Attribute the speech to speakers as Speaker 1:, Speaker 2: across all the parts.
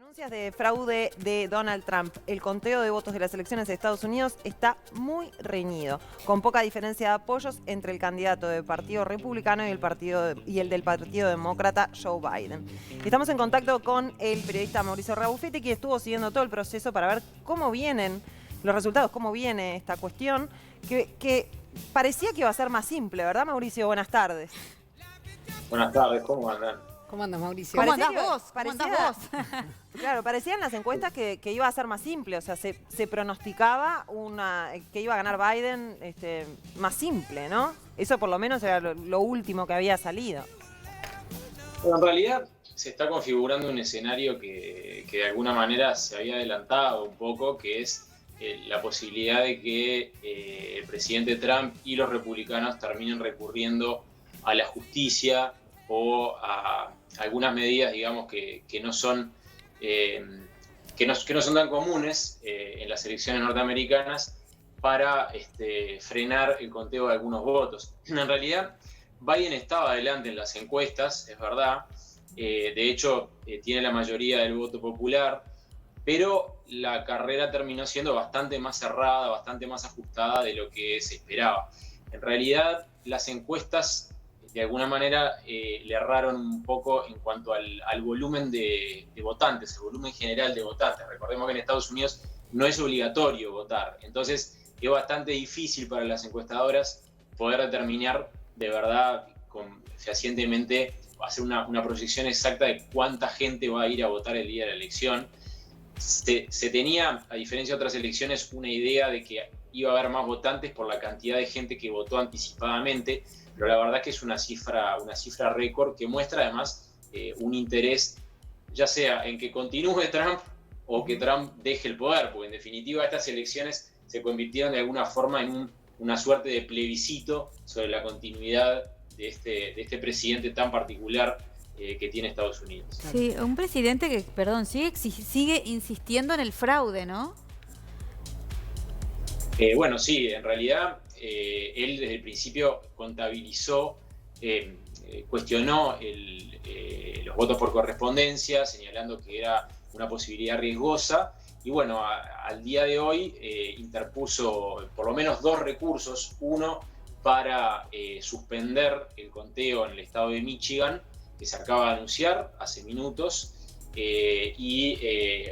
Speaker 1: Denuncias de fraude de Donald Trump. El conteo de votos de las elecciones de Estados Unidos está muy reñido, con poca diferencia de apoyos entre el candidato del Partido Republicano y el del Partido Demócrata, Joe Biden. Estamos en contacto con el periodista Mauricio Rabufetti, que estuvo siguiendo todo el proceso para ver cómo vienen los resultados, cómo viene esta cuestión, que parecía que iba a ser más simple, ¿verdad, Mauricio? Buenas tardes.
Speaker 2: Buenas tardes, ¿cómo andan?
Speaker 3: ¿Cómo andas, Mauricio?
Speaker 1: ¿Cómo
Speaker 3: Parecía
Speaker 1: andás vos?
Speaker 3: ¿Cómo andás vos?
Speaker 1: Claro, parecían las encuestas que iba a ser más simple, o sea, se pronosticaba que iba a ganar Biden más simple, ¿no? Eso por lo menos era lo último que había salido.
Speaker 2: Bueno, en realidad se está configurando un escenario que de alguna manera se había adelantado un poco, que es la posibilidad de que el presidente Trump y los republicanos terminen recurriendo a la justicia o a algunas medidas, digamos, que no son tan comunes en las elecciones norteamericanas para frenar el conteo de algunos votos. En realidad, Biden estaba adelante en las encuestas, es verdad. De hecho, tiene la mayoría del voto popular, pero la carrera terminó siendo bastante más cerrada, bastante más ajustada de lo que se esperaba. En realidad, las encuestas de alguna manera le erraron un poco en cuanto al volumen de votantes, el volumen general de votantes. Recordemos que en Estados Unidos no es obligatorio votar, entonces es bastante difícil para las encuestadoras poder determinar de verdad, fehacientemente, hacer una proyección exacta de cuánta gente va a ir a votar el día de la elección. Se tenía, a diferencia de otras elecciones, una idea de que iba a haber más votantes por la cantidad de gente que votó anticipadamente, pero la verdad que es una cifra récord que muestra además un interés, ya sea en que continúe Trump o que Trump deje el poder, porque en definitiva estas elecciones se convirtieron de alguna forma en una suerte de plebiscito sobre la continuidad de este presidente tan particular que tiene Estados Unidos.
Speaker 3: Sí, un presidente que, perdón, sigue insistiendo en el fraude, ¿no?
Speaker 2: Bueno, sí, en realidad él desde el principio contabilizó, cuestionó los votos por correspondencia, señalando que era una posibilidad riesgosa, y bueno, al día de hoy interpuso por lo menos 2 recursos, uno para suspender el conteo en el estado de Michigan, que se acaba de anunciar hace minutos, y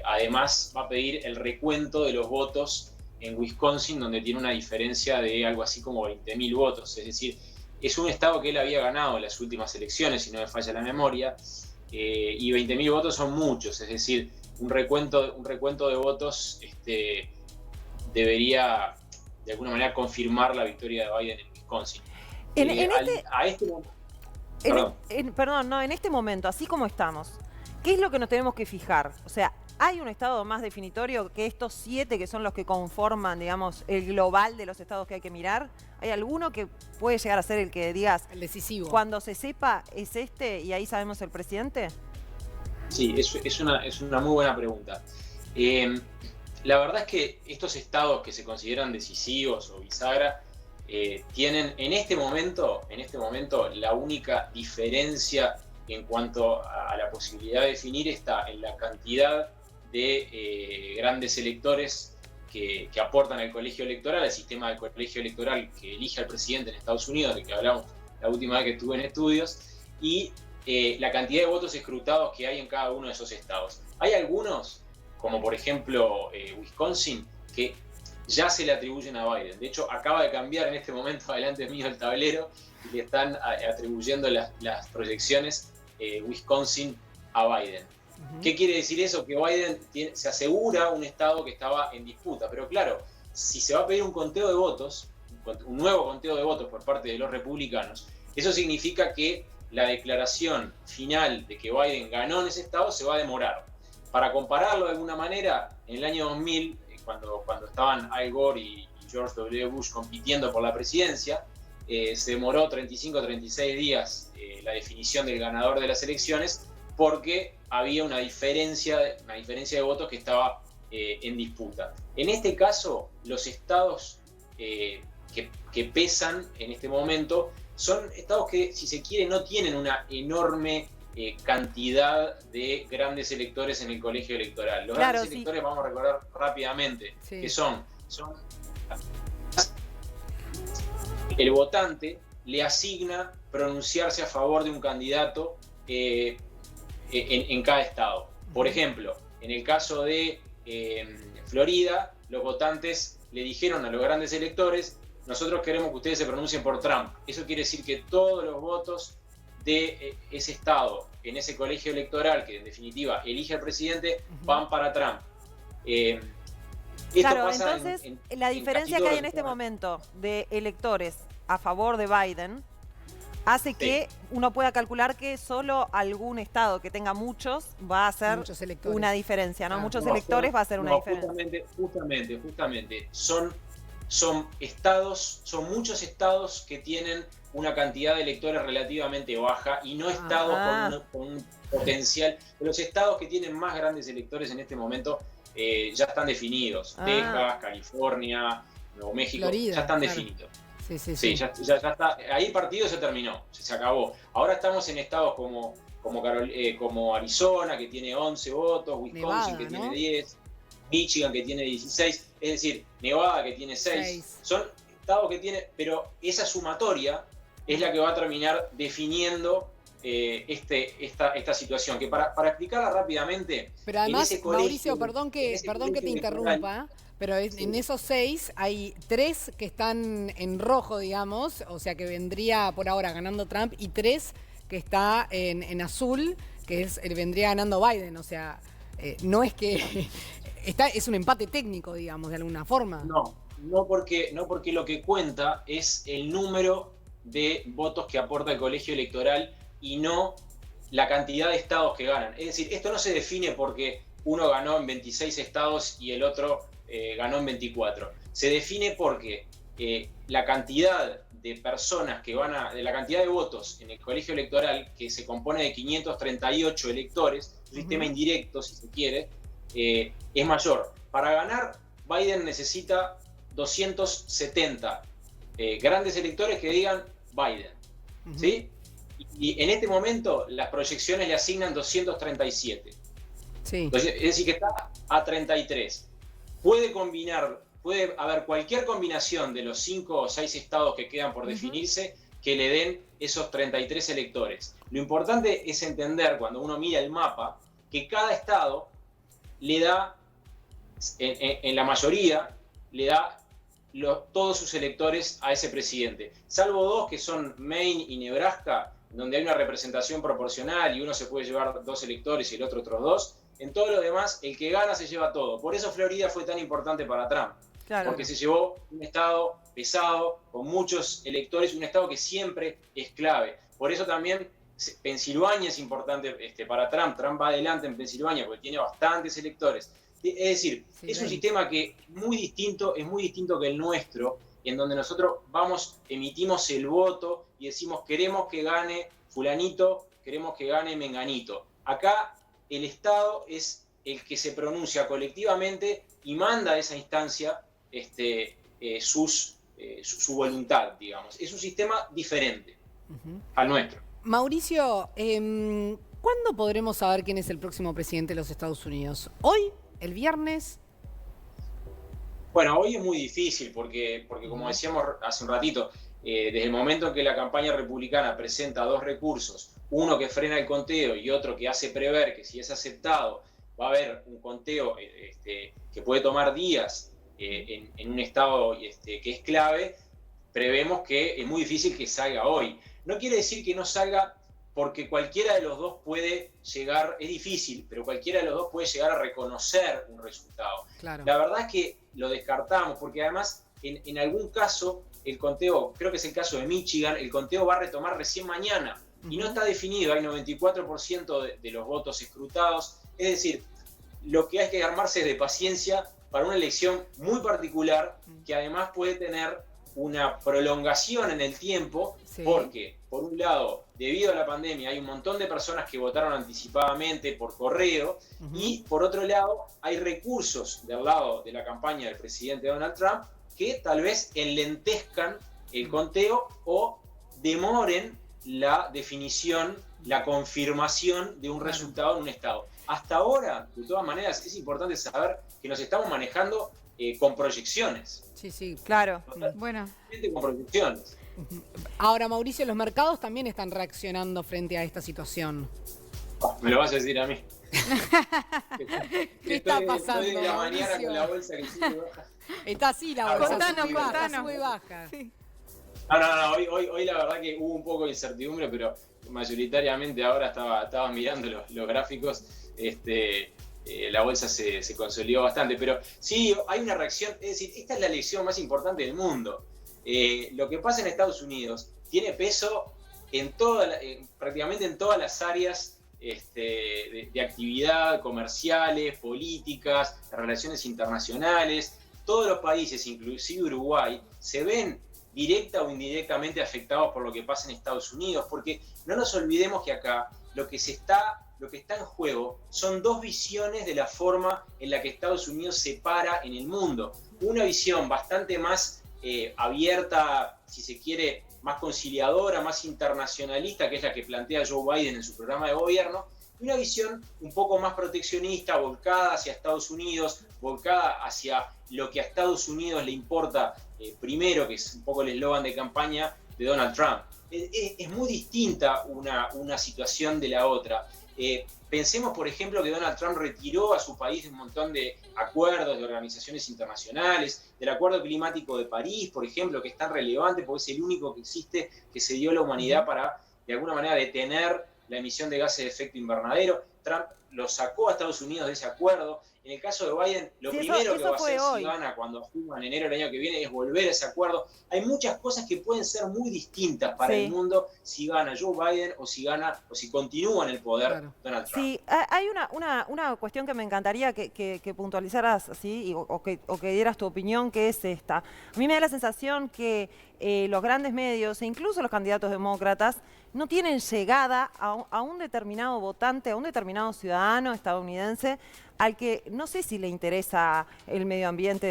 Speaker 2: además va a pedir el recuento de los votos en Wisconsin, donde tiene una diferencia de algo así como 20.000 votos. Es decir, es un estado que él había ganado en las últimas elecciones, si no me falla la memoria, y 20.000 votos son muchos. Es decir, un recuento de votos debería de alguna manera confirmar la victoria de Biden en Wisconsin.
Speaker 1: En este momento, así como estamos, ¿qué es lo que nos tenemos que fijar? O sea, ¿hay un estado más definitorio que estos 7 que son los que conforman, digamos, el global de los estados que hay que mirar? ¿Hay alguno que puede llegar a ser el que digas,
Speaker 3: el decisivo,
Speaker 1: cuando se sepa es y ahí sabemos el presidente?
Speaker 2: Sí, es una muy buena pregunta. La verdad es que estos estados que se consideran decisivos o bisagra tienen en este momento la única diferencia en cuanto a la posibilidad de definir está en la cantidad de grandes electores que aportan al colegio electoral, al sistema del colegio electoral que elige al presidente en Estados Unidos, de que hablamos la última vez que estuve en estudios, y la cantidad de votos escrutados que hay en cada uno de esos estados. Hay algunos, como por ejemplo Wisconsin, que ya se le atribuyen a Biden. De hecho, acaba de cambiar en este momento adelante mío el tablero y le están atribuyendo las proyecciones Wisconsin a Biden. ¿Qué quiere decir eso? Que Biden se asegura un estado que estaba en disputa. Pero claro, si se va a pedir un conteo de votos, un nuevo conteo de votos por parte de los republicanos, eso significa que la declaración final de que Biden ganó en ese estado se va a demorar. Para compararlo de alguna manera, en el año 2000, cuando estaban Al Gore y George W. Bush compitiendo por la presidencia, se demoró 35 o 36 días la definición del ganador de las elecciones, porque había una diferencia de votos que estaba en disputa. En este caso, los estados que pesan en este momento son estados que, si se quiere, no tienen una enorme cantidad de grandes electores en el colegio electoral. Los
Speaker 1: Claro,
Speaker 2: grandes electores, vamos a recordar rápidamente, que son el votante le asigna pronunciarse a favor de un candidato en cada estado. Por ejemplo, en el caso de Florida, los votantes le dijeron a los grandes electores: nosotros queremos que ustedes se pronuncien por Trump. Eso quiere decir que todos los votos de ese estado, en ese colegio electoral, que en definitiva elige al presidente, van para Trump.
Speaker 1: Claro, entonces la diferencia que hay en este momento de electores a favor de Biden hace que uno pueda calcular que solo algún estado que tenga muchos va a hacer una diferencia, ¿no? Muchos electores va a hacer una diferencia.
Speaker 2: Justamente. Son muchos estados que tienen una cantidad de electores relativamente baja y no estados con un potencial. Los estados que tienen más grandes electores en este momento ya están definidos. Texas, California, Nuevo México, Florida, ya están definidos. Sí, ya está. Ahí el partido se terminó, se acabó. Ahora estamos en estados como Arizona, que tiene 11 votos, Wisconsin, Nevada, que tiene 10, Michigan, que tiene 16, es decir, Nevada, que tiene 6. Son estados que tienen, pero esa sumatoria es la que va a terminar definiendo esta situación. Que para explicarla rápidamente...
Speaker 4: Pero además, Mauricio, perdón que te interrumpa, pero en esos 6 hay 3 que están en rojo, digamos, o sea que vendría por ahora ganando Trump, y 3 que está en azul, que vendría ganando Biden. O sea, no es que... es un empate técnico, digamos, de alguna forma.
Speaker 2: No porque lo que cuenta es el número de votos que aporta el colegio electoral y no la cantidad de estados que ganan. Es decir, esto no se define porque uno ganó en 26 estados y el otro ganó en 24. Se define porque la cantidad de personas la cantidad de votos en el colegio electoral, que se compone de 538 electores, un sistema indirecto, si se quiere, es mayor. Para ganar, Biden necesita 270 grandes electores que digan Biden, ¿sí? Y en este momento las proyecciones le asignan 237. Sí. Entonces, es decir, que está a 33. Puede haber cualquier combinación de los 5 o 6 estados que quedan por definirse que le den esos 33 electores. Lo importante es entender, cuando uno mira el mapa, que cada estado le da, en la mayoría, le da todos sus electores a ese presidente. Salvo 2 que son Maine y Nebraska, donde hay una representación proporcional y uno se puede llevar 2 electores y el otro otros 2. En todo lo demás, el que gana se lleva todo. Por eso Florida fue tan importante para Trump. Claro. Porque se llevó un estado pesado, con muchos electores, un estado que siempre es clave. Por eso también Pensilvania es importante para Trump. Trump va adelante en Pensilvania porque tiene bastantes electores. Es decir, es un sistema que es muy distinto que el nuestro, en donde nosotros emitimos el voto y decimos: queremos que gane fulanito, queremos que gane menganito. Acá el Estado es el que se pronuncia colectivamente y manda a esa instancia su voluntad, digamos. Es un sistema diferente al nuestro.
Speaker 4: Mauricio, ¿cuándo podremos saber quién es el próximo presidente de los Estados Unidos? ¿Hoy? ¿El viernes?
Speaker 2: Bueno, hoy es muy difícil porque como decíamos hace un ratito, desde el momento en que la campaña republicana presenta 2 recursos, uno que frena el conteo y otro que hace prever que si es aceptado va a haber un conteo que puede tomar días en un estado que es clave, prevemos que es muy difícil que salga hoy. No quiere decir que no salga porque cualquiera de los dos puede llegar, es difícil, pero cualquiera de los dos puede llegar a reconocer un resultado. Claro. La verdad es que lo descartamos, porque además en algún caso el conteo, creo que es el caso de Michigan, el conteo va a retomar recién mañana y no está definido, hay 94% de los votos escrutados, es decir, lo que hay que armarse es de paciencia para una elección muy particular que además puede tener una prolongación en el tiempo, porque por un lado, debido a la pandemia, hay un montón de personas que votaron anticipadamente por correo y por otro lado, hay recursos del lado de la campaña del presidente Donald Trump que tal vez enlentezcan el conteo o demoren la definición, la confirmación de un resultado en un estado. Hasta ahora, de todas maneras, es importante saber que nos estamos manejando con proyecciones.
Speaker 4: Sí,
Speaker 1: claro.
Speaker 3: Bueno.
Speaker 2: Con proyecciones.
Speaker 4: Ahora, Mauricio, los mercados también están reaccionando frente a esta situación.
Speaker 2: Me lo vas a decir a mí.
Speaker 4: ¿Qué está pasando,
Speaker 2: Estoy de la mañana
Speaker 4: Mauricio?
Speaker 2: con la bolsa que sube y baja.
Speaker 4: Está así la bolsa,
Speaker 3: Contanos,
Speaker 4: sube y baja,
Speaker 3: contanos.
Speaker 4: sube y baja.
Speaker 3: Sí.
Speaker 2: No, hoy la verdad que hubo un poco de incertidumbre, pero mayoritariamente ahora estaba mirando los gráficos, la bolsa se consolidó bastante, pero sí, hay una reacción, es decir, esta es la lección más importante del mundo. Lo que pasa en Estados Unidos tiene peso en prácticamente en todas las áreas de actividad, comerciales, políticas, de relaciones internacionales. Todos los países, inclusive Uruguay, se ven directa o indirectamente afectados por lo que pasa en Estados Unidos, porque no nos olvidemos que acá lo que está en juego son dos visiones de la forma en la que Estados Unidos se para en el mundo. Una visión bastante más abierta, si se quiere, más conciliadora, más internacionalista, que es la que plantea Joe Biden en su programa de gobierno, y una visión un poco más proteccionista, volcada hacia Estados Unidos, volcada hacia lo que a Estados Unidos le importa primero, que es un poco el eslogan de campaña de Donald Trump. Es muy distinta una situación de la otra. Pensemos, por ejemplo, que Donald Trump retiró a su país de un montón de acuerdos de organizaciones internacionales, del Acuerdo Climático de París, por ejemplo, que es tan relevante porque es el único que existe que se dio a la humanidad para, de alguna manera, detener la emisión de gases de efecto invernadero. Trump lo sacó a Estados Unidos de ese acuerdo. En el caso de Biden, lo primero que va a hacer si gana cuando asuma en enero del año que viene es volver a ese acuerdo. Hay muchas cosas que pueden ser muy distintas para el mundo si gana Joe Biden o si continúa en el poder Donald Trump.
Speaker 1: Sí, hay una cuestión que me encantaría que puntualizaras así o que dieras tu opinión, que es esta. A mí me da la sensación que los grandes medios e incluso los candidatos demócratas no tienen llegada a un determinado votante, a un determinado ciudadano estadounidense al que no sé si le interesa el medio ambiente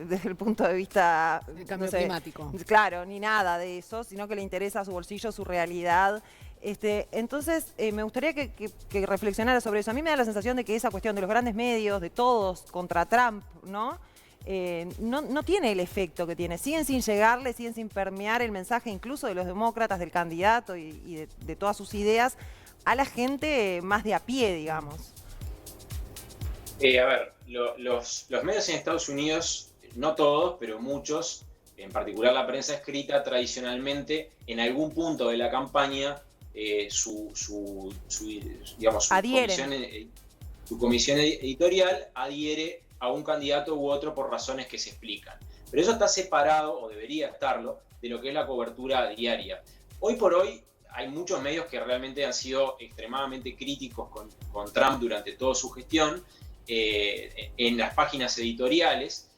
Speaker 1: desde el punto de vista
Speaker 4: del cambio climático.
Speaker 1: Claro, ni nada de eso, sino que le interesa su bolsillo, su realidad. Entonces, me gustaría que reflexionara sobre eso. A mí me da la sensación de que esa cuestión de los grandes medios, de todos contra Trump, ¿no? No tiene el efecto que tiene. Siguen sin llegarle, siguen sin permear el mensaje incluso de los demócratas, del candidato y de todas sus ideas a la gente más de a pie, digamos.
Speaker 2: A ver, los medios en Estados Unidos, no todos, pero muchos, en particular la prensa escrita, tradicionalmente, en algún punto de la campaña, su comisión editorial adhiere a un candidato u otro por razones que se explican. Pero eso está separado, o debería estarlo, de lo que es la cobertura diaria. Hoy por hoy hay muchos medios que realmente han sido extremadamente críticos con Trump durante toda su gestión, en las páginas editoriales.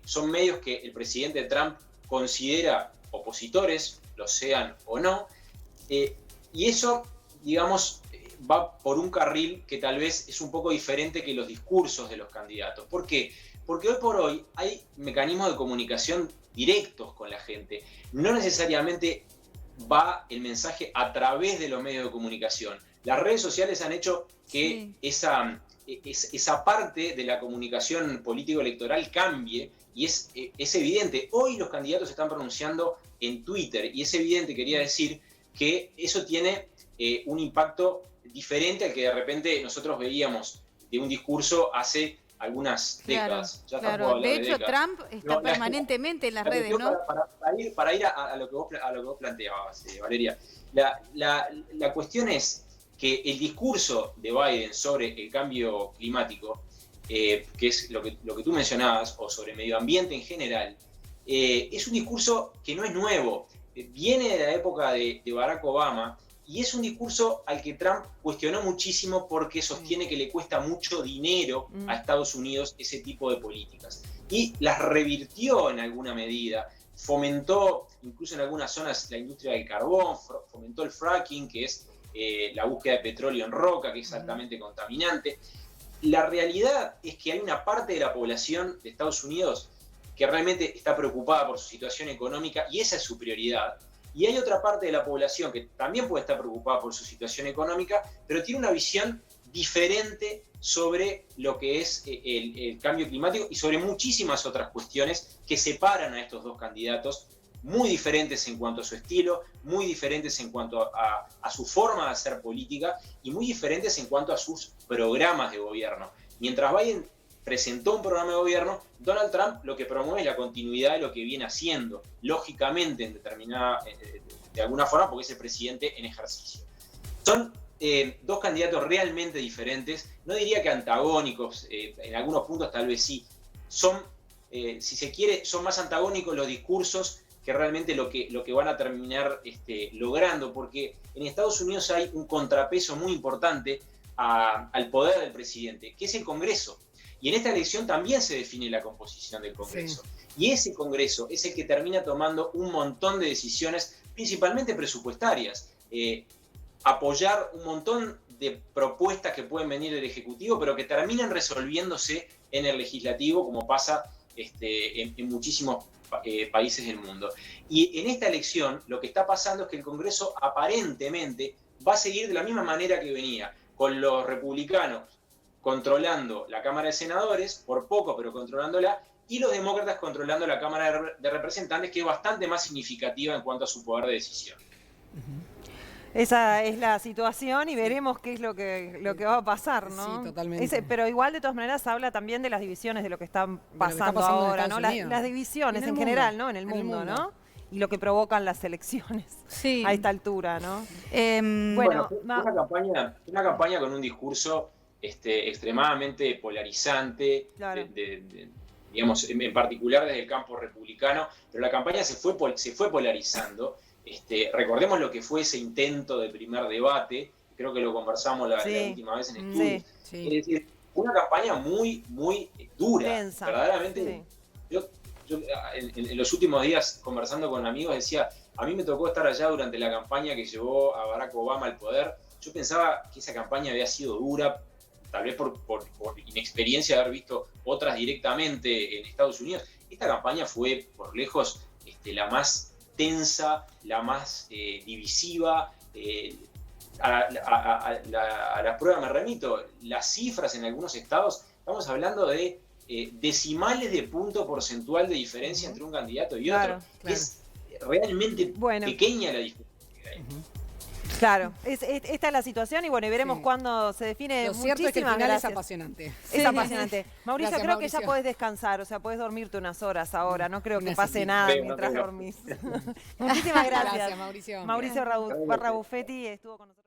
Speaker 2: Son medios que el presidente Trump considera opositores, lo sean o no, y eso, digamos, va por un carril que tal vez es un poco diferente que los discursos de los candidatos. ¿Por qué? Porque hoy por hoy hay mecanismos de comunicación directos con la gente. No necesariamente va el mensaje a través de los medios de comunicación. Las redes sociales han hecho que esa parte de la comunicación político-electoral cambie, y es evidente. Hoy los candidatos se están pronunciando en Twitter, y es evidente, quería decir, que eso tiene un impacto diferente al que de repente nosotros veíamos de un discurso hace algunas décadas.
Speaker 3: Claro. De hecho, Trump está permanentemente en las redes, ¿no?
Speaker 2: Para ir a lo que vos planteabas, Valeria, la cuestión es que el discurso de Biden sobre el cambio climático, que es lo que tú mencionabas, o sobre medio ambiente en general, es un discurso que no es nuevo. Viene de la época de Barack Obama, y es un discurso al que Trump cuestionó muchísimo porque sostiene que le cuesta mucho dinero a Estados Unidos ese tipo de políticas. Y las revirtió en alguna medida, fomentó incluso en algunas zonas la industria del carbón, fomentó el fracking, que es la búsqueda de petróleo en roca, que es altamente contaminante. La realidad es que hay una parte de la población de Estados Unidos que realmente está preocupada por su situación económica, y esa es su prioridad. Y hay otra parte de la población que también puede estar preocupada por su situación económica, pero tiene una visión diferente sobre lo que es el cambio climático y sobre muchísimas otras cuestiones que separan a estos dos candidatos, muy diferentes en cuanto a su estilo, muy diferentes en cuanto a su forma de hacer política y muy diferentes en cuanto a sus programas de gobierno. Mientras Biden presentó un programa de gobierno, Donald Trump lo que promueve es la continuidad de lo que viene haciendo, lógicamente en determinada, de alguna forma, porque es el presidente en ejercicio. Son dos candidatos realmente diferentes, no diría que antagónicos, en algunos puntos tal vez sí, son, si se quiere, son más antagónicos los discursos que realmente lo que van a terminar logrando, porque en Estados Unidos hay un contrapeso muy importante al poder del presidente, que es el Congreso. Y en esta elección también se define la composición del Congreso. Sí. Y ese Congreso es el que termina tomando un montón de decisiones, principalmente presupuestarias. Apoyar un montón de propuestas que pueden venir del Ejecutivo, pero que terminan resolviéndose en el Legislativo, como pasa en muchísimos países del mundo. Y en esta elección lo que está pasando es que el Congreso aparentemente va a seguir de la misma manera que venía, con los republicanos controlando la Cámara de Senadores, por poco, pero controlándola, y los demócratas controlando la Cámara de Representantes, que es bastante más significativa en cuanto a su poder de decisión.
Speaker 1: Esa es la situación y veremos qué es lo que va a pasar, ¿no?
Speaker 4: Sí, totalmente.
Speaker 1: Pero igual, de todas maneras, habla también de las divisiones, de lo que está pasando ahora, ¿no? Las divisiones en general, ¿no? En el mundo, ¿no? Y lo que provocan las elecciones a esta altura, ¿no?
Speaker 2: Bueno, una campaña con un discurso extremadamente polarizante, claro. Digamos, en particular desde el campo republicano, pero la campaña se fue polarizando. Recordemos lo que fue ese intento de primer debate, creo que lo conversamos la última vez en estudio. Sí. Es decir, una campaña muy, muy dura, densa, verdaderamente. Sí. Yo en los últimos días, conversando con amigos, decía, a mí me tocó estar allá durante la campaña que llevó a Barack Obama al poder. Yo pensaba que esa campaña había sido dura, tal vez por inexperiencia de haber visto otras directamente en Estados Unidos. Esta campaña fue, por lejos, la más tensa, la más divisiva. A la prueba me remito, las cifras en algunos estados, estamos hablando de decimales de punto porcentual de diferencia entre un candidato y otro. Claro. Es realmente pequeña la diferencia que hay.
Speaker 1: Claro, esta es la situación y bueno, y veremos cuándo se define.
Speaker 4: Lo cierto es que el final es apasionante.
Speaker 1: Es apasionante. Mauricio, gracias, creo que ya podés descansar, o sea, podés dormirte unas horas ahora, no creo que pase nada mientras dormís. Muchísimas gracias.
Speaker 4: Gracias, Mauricio.
Speaker 1: Mauricio Barra Buffetti estuvo con nosotros.